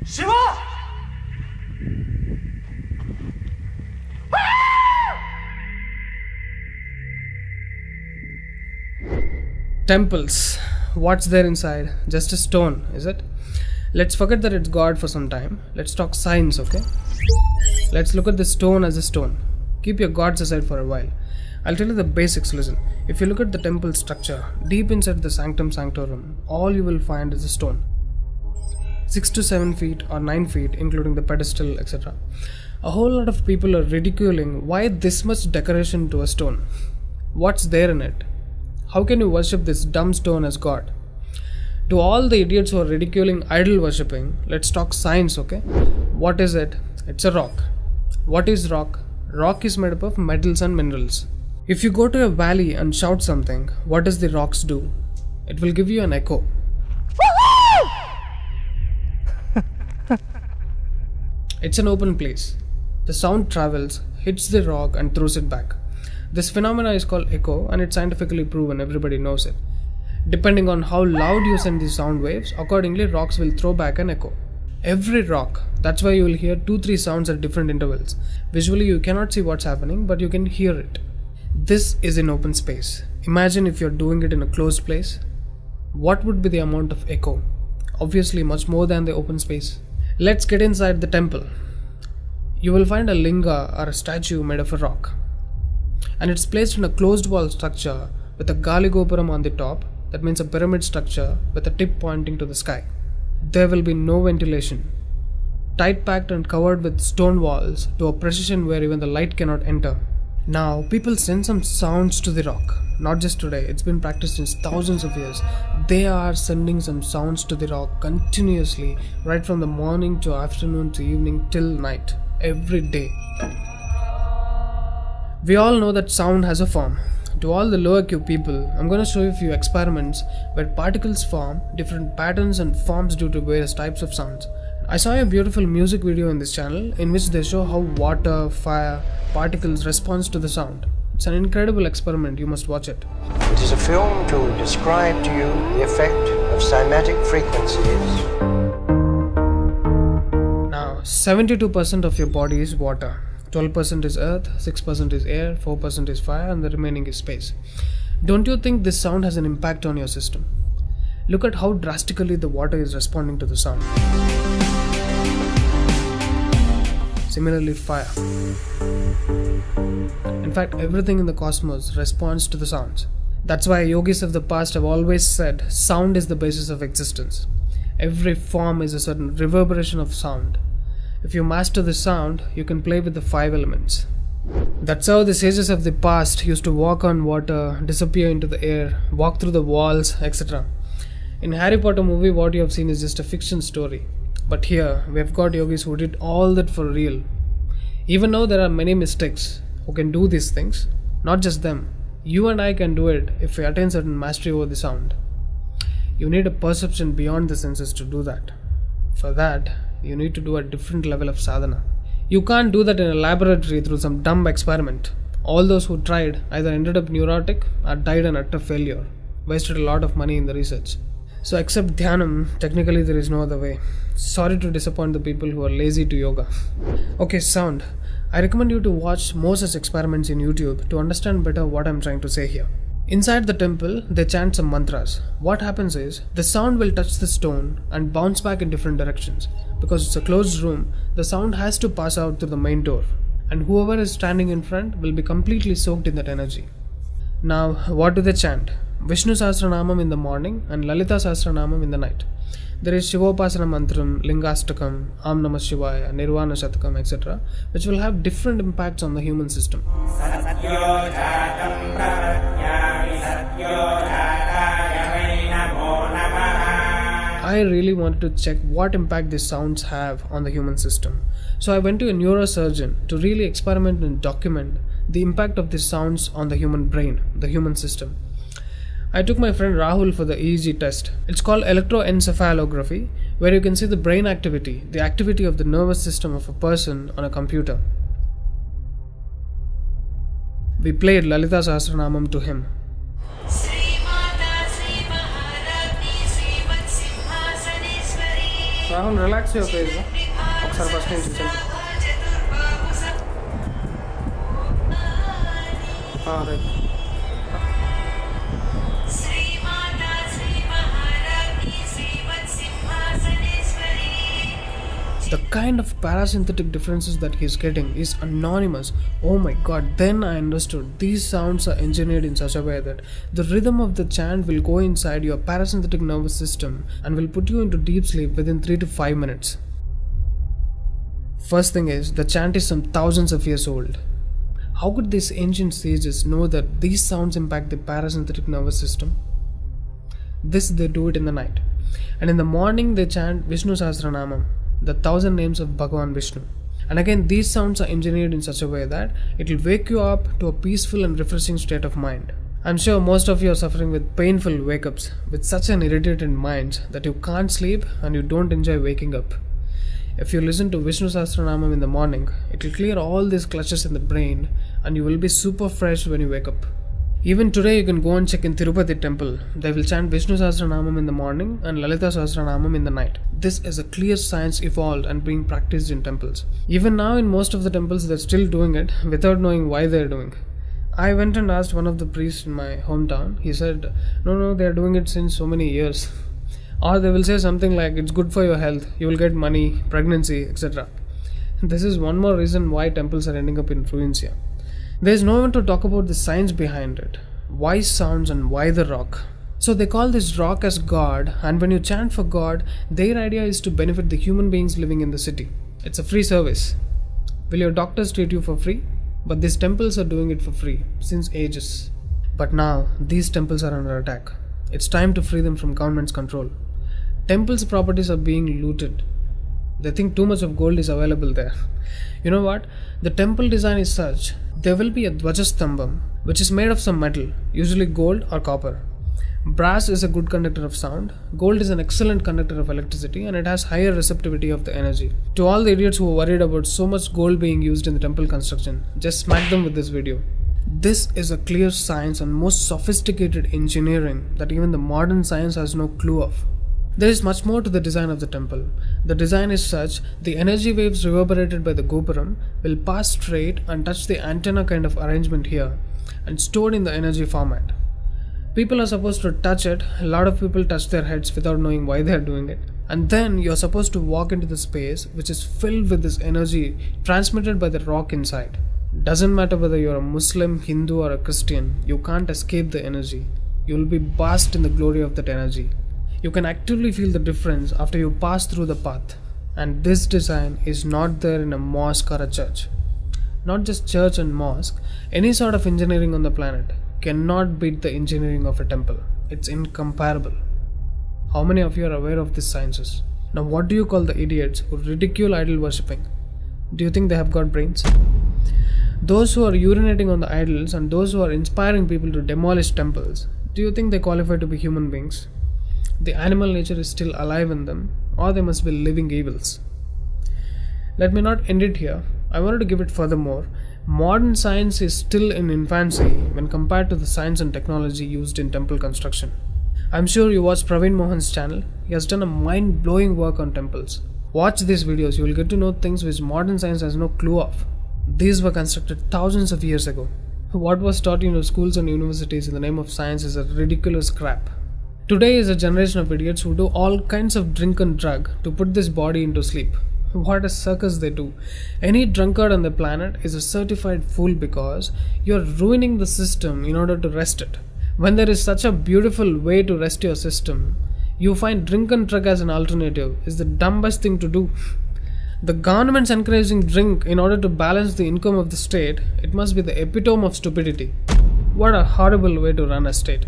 Shiva! Temples. What's there inside? Just a stone, is it? Let's forget that it's God for some time. Let's talk science, okay? Let's look at the stone as a stone. Keep your gods aside for a while. I'll tell you the basics, listen. If you look at the temple structure, deep inside the sanctum sanctorum, all you will find is a stone. 6 to 7 feet or 9 feet, including the pedestal, etc. A whole lot of people are ridiculing why this much decoration to a stone. What's there in it? How can you worship this dumb stone as God? To all the idiots who are ridiculing idol worshipping, let's talk science, okay? What is it? It's a rock. What is rock? Rock is made up of metals and minerals. If you go to a valley and shout something, what does the rocks do? It will give you an echo. It's an open place. The sound travels, hits the rock and throws it back. This phenomena is called echo and it's scientifically proven, everybody knows it. Depending on how loud you send these sound waves, accordingly rocks will throw back an echo. Every rock, that's why you will hear 2-3 sounds at different intervals. Visually you cannot see what's happening, but you can hear it. This is in open space. Imagine if you're doing it in a closed place. What would be the amount of echo? Obviously much more than the open space. Let's get inside the temple. You will find a linga or a statue made of a rock. And it's placed in a closed wall structure with a Galigopuram on the top. That means a pyramid structure with a tip pointing to the sky. There will be no ventilation. Tight packed and covered with stone walls to a precision where even the light cannot enter. Now, people send some sounds to the rock. Not just today, it's been practiced since thousands of years. They are sending some sounds to the rock continuously, right from the morning to afternoon to evening till night, every day. We all know that sound has a form. To all the lower IQ people, I'm going to show you a few experiments where particles form different patterns and forms due to various types of sounds. I saw a beautiful music video in this channel in which they show how water, fire, particles respond to the sound. It's an incredible experiment, you must watch it. It is a film to describe to you the effect of cymatic frequencies. Now, 72% of your body is water. 12% is earth, 6% is air, 4% is fire, and the remaining is space. Don't you think this sound has an impact on your system? Look at how drastically the water is responding to the sound. Similarly, fire. In fact, everything in the cosmos responds to the sounds. That's why yogis of the past have always said sound is the basis of existence. Every form is a certain reverberation of sound. If you master the sound, you can play with the 5 elements. That's how the sages of the past used to walk on water, disappear into the air, walk through the walls, etc. In Harry Potter movie, what you have seen is just a fiction story. But here, we have got yogis who did all that for real. Even though there are many mystics who can do these things, not just them, you and I can do it if we attain certain mastery over the sound. You need a perception beyond the senses to do that. For that, you need to do a different level of sadhana. You can't do that in a laboratory through some dumb experiment. All those who tried either ended up neurotic or died an utter failure. Wasted a lot of money in the research. So except dhyanam, technically there is no other way. Sorry to disappoint the people who are lazy to yoga. Okay, sound. I recommend you to watch more such experiments in YouTube to understand better what I'm trying to say here. Inside the temple, they chant some mantras. What happens is, the sound will touch the stone and bounce back in different directions. Because it's a closed room, the sound has to pass out through the main door. And whoever is standing in front will be completely soaked in that energy. Now, what do they chant? Vishnu Sahasranamam in the morning and Lalita Sahasranamam in the night. There is Shivopasana Mantram, Lingastakam, Am Namah Shivaya, Nirvana Shatakam, etc., which will have different impacts on the human system. I really wanted to check what impact these sounds have on the human system. So I went to a neurosurgeon to really experiment and document the impact of these sounds on the human brain, the human system. I took my friend Rahul for the EEG test. It's called electroencephalography, where you can see the brain activity, the activity of the nervous system of a person on a computer. We played Lalita Sahasranamam to him. Rahul, relax your face. ఒకసారి first నుంచి చెప్పు. Right. The kind of parasympathetic differences that he's getting is anonymous. Oh my god, then I understood. These sounds are engineered in such a way that the rhythm of the chant will go inside your parasympathetic nervous system and will put you into deep sleep within 3 to 5 minutes. First thing is, the chant is some thousands of years old. How could these ancient sages know that these sounds impact the parasympathetic nervous system? This they do it in the night. And in the morning they chant Vishnu Sahasranamam, the 1000 names of Bhagavan Vishnu. And again, these sounds are engineered in such a way that it will wake you up to a peaceful and refreshing state of mind. I'm sure most of you are suffering with painful wake-ups, with such an irritated mind that you can't sleep and you don't enjoy waking up. If you listen to Vishnu Sahasranamam in the morning, it will clear all these clutches in the brain and you will be super fresh when you wake up. Even today you can go and check in Tirupati temple. They will chant Vishnu Sahasranamam in the morning and Lalita Sahasranamam in the night. This is a clear science evolved and being practiced in temples. Even now in most of the temples they're still doing it without knowing why they're doing. I went and asked one of the priests in my hometown. He said, no, they're doing it since so many years. Or they will say something like, it's good for your health, you will get money, pregnancy, etc. This is one more reason why temples are ending up in ruins here. There is no one to talk about the science behind it. Why sounds and why the rock? So they call this rock as God, and when you chant for God, their idea is to benefit the human beings living in the city. It's a free service. Will your doctors treat you for free? But these temples are doing it for free since ages. But now these temples are under attack. It's time to free them from government's control. Temples' properties are being looted. They think too much of gold is available there. You know what? The temple design is such. There will be a Dvajastambam, which is made of some metal, usually gold or copper. Brass is a good conductor of sound, gold is an excellent conductor of electricity, and it has higher receptivity of the energy. To all the idiots who are worried about so much gold being used in the temple construction, just smack them with this video. This is a clear science and most sophisticated engineering that even the modern science has no clue of. There is much more to the design of the temple. The design is such, the energy waves reverberated by the gopuram will pass straight and touch the antenna kind of arrangement here and stored in the energy format. People are supposed to touch it. A lot of people touch their heads without knowing why they are doing it. And then you're supposed to walk into the space which is filled with this energy transmitted by the rock inside. Doesn't matter whether you're a Muslim, Hindu or a Christian, you can't escape the energy. You'll be basked in the glory of that energy. You can actively feel the difference after you pass through the path. And this design is not there in a mosque or a church. Not just church and mosque, any sort of engineering on the planet cannot beat the engineering of a temple. It's incomparable. How many of you are aware of these sciences? Now what do you call the idiots who ridicule idol worshipping? Do you think they have got brains? Those who are urinating on the idols and those who are inspiring people to demolish temples, do you think they qualify to be human beings? The animal nature is still alive in them, or they must be living evils. Let me not end it here. I wanted to give it furthermore. Modern science is still in infancy when compared to the science and technology used in temple construction. I'm sure you watched Praveen Mohan's channel. He has done a mind-blowing work on temples. Watch these videos, you will get to know things which modern science has no clue of. These were constructed thousands of years ago. What was taught in your schools and universities in the name of science is a ridiculous crap. Today is a generation of idiots who do all kinds of drink and drug to put this body into sleep. What a circus they do. Any drunkard on the planet is a certified fool because you're ruining the system in order to rest it. When there is such a beautiful way to rest your system, you find drink and drug as an alternative is the dumbest thing to do. The government's encouraging drink in order to balance the income of the state. It must be the epitome of stupidity. What a horrible way to run a state.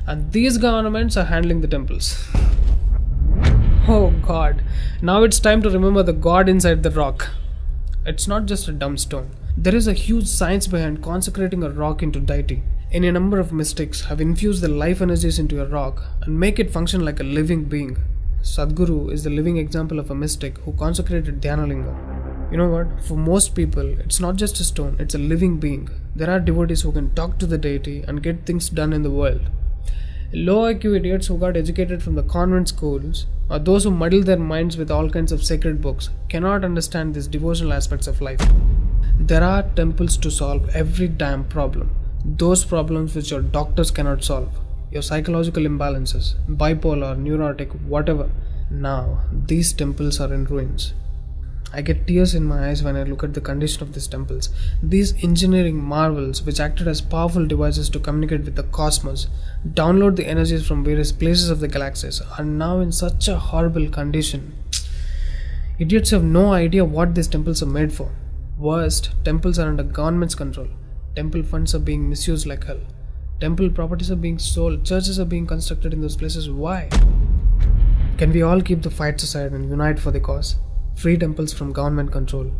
And these governments are handling the temples. Oh God, now it's time to remember the God inside the rock. It's not just a dumb stone. There is a huge science behind consecrating a rock into deity. Any number of mystics have infused the life energies into a rock and make it function like a living being. Sadhguru is the living example of a mystic who consecrated Dhyanalinga. You know what? For most people, it's not just a stone, it's a living being. There are devotees who can talk to the deity and get things done in the world. Low IQ idiots who got educated from the convent schools or those who muddle their minds with all kinds of sacred books cannot understand these devotional aspects of life. There are temples to solve every damn problem. Those problems which your doctors cannot solve. Your psychological imbalances, bipolar, neurotic, whatever. Now, these temples are in ruins. I get tears in my eyes when I look at the condition of these temples. These engineering marvels, which acted as powerful devices to communicate with the cosmos, download the energies from various places of the galaxies, are now in such a horrible condition. Idiots have no idea what these temples are made for. Worst, temples are under government's control. Temple funds are being misused like hell. Temple properties are being sold. Churches are being constructed in those places. Why? Can we all keep the fights aside and unite for the cause? Free temples from government control.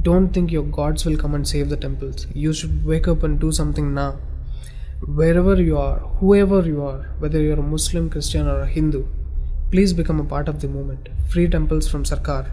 Don't think your gods will come and save the temples. You should wake up and do something now. Wherever you are, whoever you are, whether you're a Muslim, Christian or a Hindu, please become a part of the movement. Free temples from Sarkar.